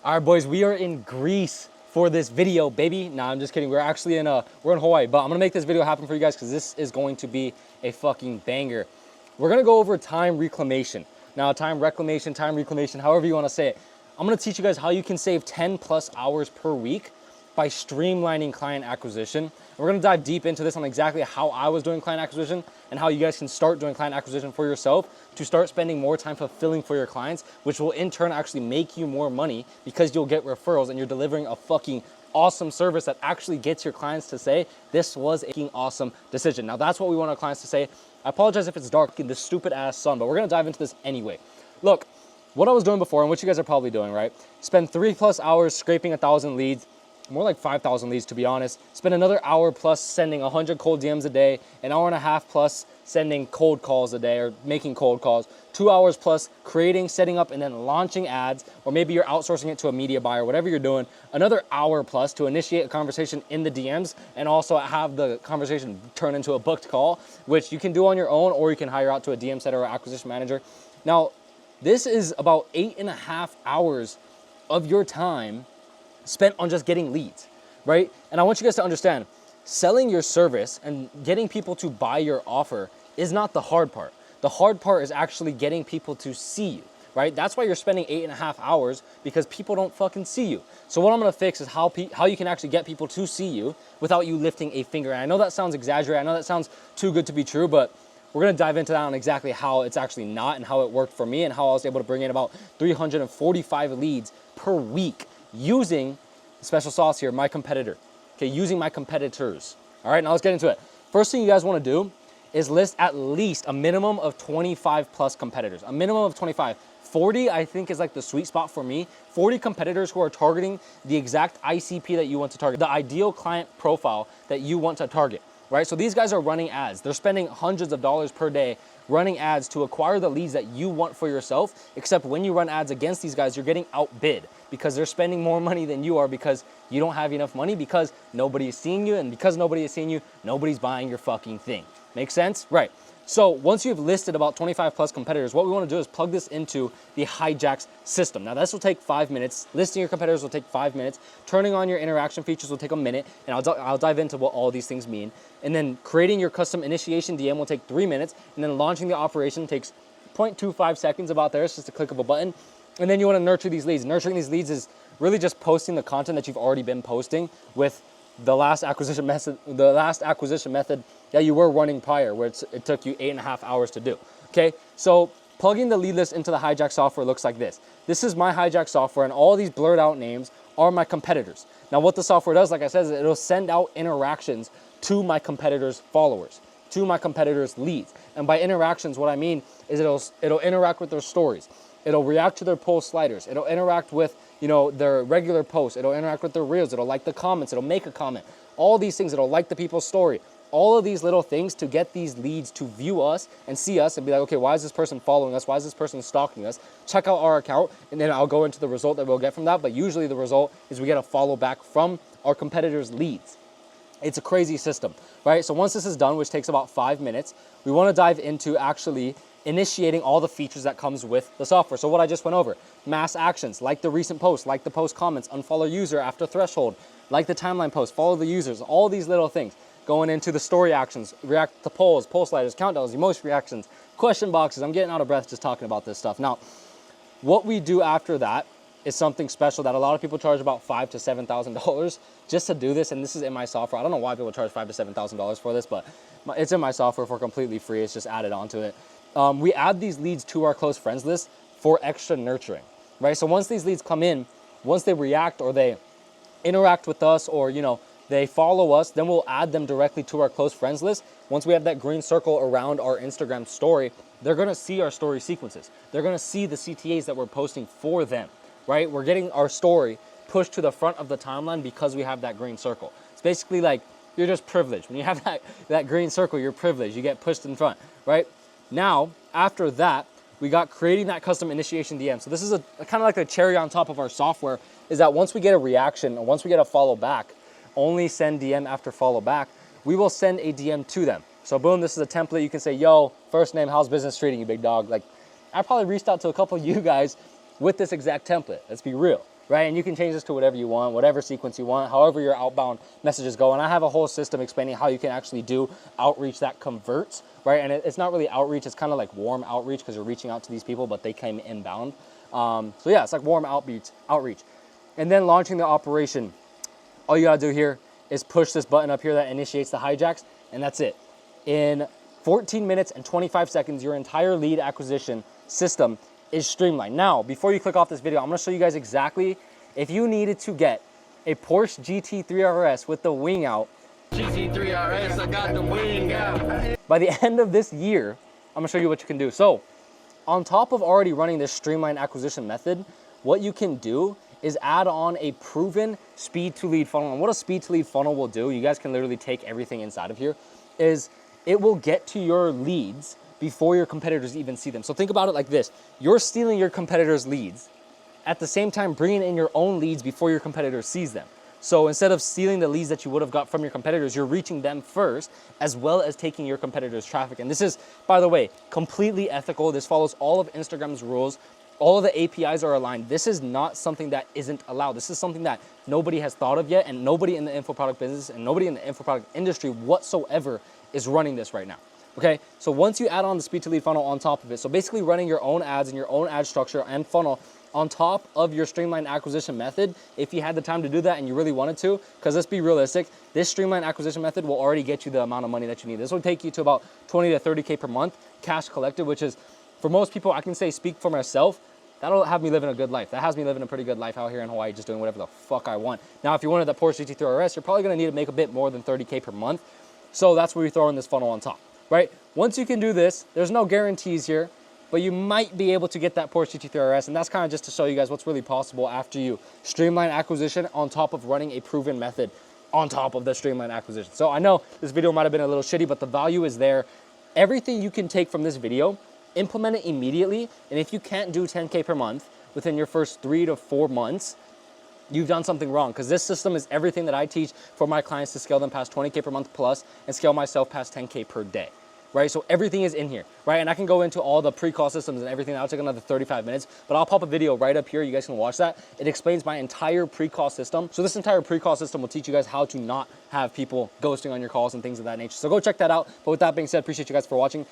All right, boys, we are in Greece for this video, baby. Nah, I'm just kidding. We're actually we're in Hawaii, but I'm gonna make this video happen for you guys because this is going to be a fucking banger. We're gonna go over time reclamation. Now, time reclamation, however you wanna say it. I'm gonna teach you guys how you can save 10 plus hours per week by streamlining client acquisition. We're gonna dive deep into this on exactly how I was doing client acquisition and how you guys can start doing client acquisition for yourself to start spending more time fulfilling for your clients, which will in turn actually make you more money because you'll get referrals and you're delivering a fucking awesome service that actually gets your clients to say, this was a fucking awesome decision. Now that's what we want our clients to say. I apologize if it's dark in this stupid ass sun, but we're gonna dive into this anyway. Look, what I was doing before and what you guys are probably doing, right? Spend 3+ hours scraping 1,000 leads, more like 5,000 leads to be honest. Spend another hour plus sending 100 cold DMs a day, an hour and a half plus sending cold calls a day or making cold calls, 2 hours plus creating, setting up, and then launching ads, or maybe you're outsourcing it to a media buyer, whatever you're doing, another hour plus to initiate a conversation in the DMs and also have the conversation turn into a booked call, which you can do on your own or you can hire out to a DM setter or acquisition manager. Now, this is about 8.5 hours of your time spent on just getting leads, right? And I want you guys to understand, selling your service and getting people to buy your offer is not the hard part. The hard part is actually getting people to see you, right? That's why you're spending 8.5 hours, because people don't fucking see you. So what I'm gonna fix is how you can actually get people to see you without you lifting a finger. And I know that sounds exaggerated, I know that sounds too good to be true, but we're gonna dive into that on exactly how it's actually not and how it worked for me and how I was able to bring in about 345 leads per week using special sauce here, my competitor. Okay, using my competitors. All right, now let's get into it. First thing you guys wanna do is list at least a minimum of 25 plus competitors, a minimum of 25. 40, I think, is like the sweet spot for me. 40 competitors who are targeting the exact ICP that you want to target, the ideal client profile that you want to target, right? So these guys are running ads. They're spending hundreds of dollars per day running ads to acquire the leads that you want for yourself, except when you run ads against these guys, you're getting outbid because they're spending more money than you are because you don't have enough money, because nobody is seeing you, and because nobody is seeing you, nobody's buying your fucking thing. Make sense? Right. So once you've listed about 25 plus competitors, what we want to do is plug this into the hijacks system. Now this will take 5 minutes. Listing your competitors will take 5 minutes. Turning on your interaction features will take a minute, and I'll dive into what all these things mean. And then creating your custom initiation DM will take 3 minutes, and then launching the operation takes 0.25 seconds about there. It's just a click of a button. And then you want to nurture these leads. Nurturing these leads is really just posting the content that you've already been posting with the last acquisition method that you were running prior, where it took you 8.5 hours to do. Okay, so plugging the lead list into the hijack software looks like this. This is my hijack software, and all these blurred out names are my competitors. Now what the software does, like I said, is it'll send out interactions to my competitors' followers, to my competitors' leads. And by interactions, what I mean is it'll interact with their stories. It'll react to their post sliders. It'll interact with, you know, their regular posts. It'll interact with their reels. It'll like the comments. It'll make a comment. All these things. It'll like the people's story. All of these little things to get these leads to view us and see us and be like, okay, why is this person following us? Why is this person stalking us? Check out our account, and then I'll go into the result that we'll get from that. But usually the result is we get a follow back from our competitors' leads. It's a crazy system, right? So once this is done, which takes about 5 minutes, we want to dive into actually initiating all the features that comes with the software. So what I just went over, mass actions, like the recent post, like the post comments, unfollow user after threshold, like the timeline post, follow the users, all these little things. Going into the story actions, react to polls, post sliders, countdowns, emoji reactions, question boxes. I'm getting out of breath just talking about this stuff. Now, what we do after that is something special that a lot of people charge about $5,000 to $7,000 just to do this, and this is in my software. I don't know why people charge $5,000 to $7,000 for this, but it's in my software for completely free. It's just added onto it. We add these leads to our close friends list for extra nurturing, right? So once these leads come in, once they react or they interact with us, or, you know, they follow us, then we'll add them directly to our close friends list. Once we have that green circle around our Instagram story, they're gonna see our story sequences. They're gonna see the CTAs that we're posting for them, right? We're getting our story pushed to the front of the timeline because we have that green circle. It's basically like you're just privileged. When you have that green circle, you're privileged. You get pushed in front, right? Now, after that, we got creating that custom initiation DM. So this is a kind of like a cherry on top of our software, is that once we get a reaction or once we get a follow back, only send DM after follow back, we will send a DM to them. So boom, this is a template. You can say, yo, first name, how's business treating you, big dog? Like, I probably reached out to a couple of you guys with this exact template. Let's be real. right? And you can change this to whatever you want, whatever sequence you want, however your outbound messages go. And I have a whole system explaining how you can actually do outreach that converts, right? And it's not really outreach, it's kind of like warm outreach because you're reaching out to these people, but they came inbound. So yeah, it's like warm outreach. And then launching the operation. All you gotta do here is push this button up here that initiates the hijacks, and that's it. In 14 minutes and 25 seconds, your entire lead acquisition system is streamlined. Now, before you click off this video, I'm gonna show you guys exactly if you needed to get a Porsche GT3 RS with the wing out. GT3 RS, I got the wing out. By the end of this year, I'm gonna show you what you can do. So, on top of already running this streamlined acquisition method, what you can do is add on a proven speed to lead funnel. And what a speed to lead funnel will do, you guys can literally take everything inside of here, is it will get to your leads before your competitors even see them. So think about it like this. You're stealing your competitors' leads, at the same time bringing in your own leads before your competitor sees them. So instead of stealing the leads that you would have got from your competitors, you're reaching them first, as well as taking your competitors' traffic. And this is, by the way, completely ethical. This follows all of Instagram's rules. All of the APIs are aligned. This is not something that isn't allowed. This is something that nobody has thought of yet, and nobody in the info product business and nobody in the info product industry whatsoever is running this right now. Okay, so once you add on the speed to lead funnel on top of it, so basically running your own ads and your own ad structure and funnel on top of your streamlined acquisition method, if you had the time to do that and you really wanted to, because let's be realistic, this streamlined acquisition method will already get you the amount of money that you need. This will take you to about 20 to 30K per month cash collected, which is, for most people, I can say, speak for myself, that'll have me living a good life. That has me living a pretty good life out here in Hawaii, just doing whatever the fuck I want. Now, if you wanted that Porsche GT3 RS, you're probably gonna need to make a bit more than 30K per month. So that's where we throw in this funnel on top, right? Once you can do this, there's no guarantees here, but you might be able to get that Porsche GT3 RS, and that's kind of just to show you guys what's really possible after you streamline acquisition on top of running a proven method on top of the streamline acquisition. So I know this video might have been a little shitty, but the value is there. Everything you can take from this video, implement it immediately, and if you can't do 10K per month within your first 3 to 4 months, you've done something wrong, because this system is everything that I teach for my clients to scale them past 20K per month plus and scale myself past 10K per day, right? So everything is in here, right? And I can go into all the pre-call systems and everything. That'll take another 35 minutes, but I'll pop a video right up here. You guys can watch that. It explains my entire pre-call system. So this entire pre-call system will teach you guys how to not have people ghosting on your calls and things of that nature. So go check that out. But with that being said, appreciate you guys for watching.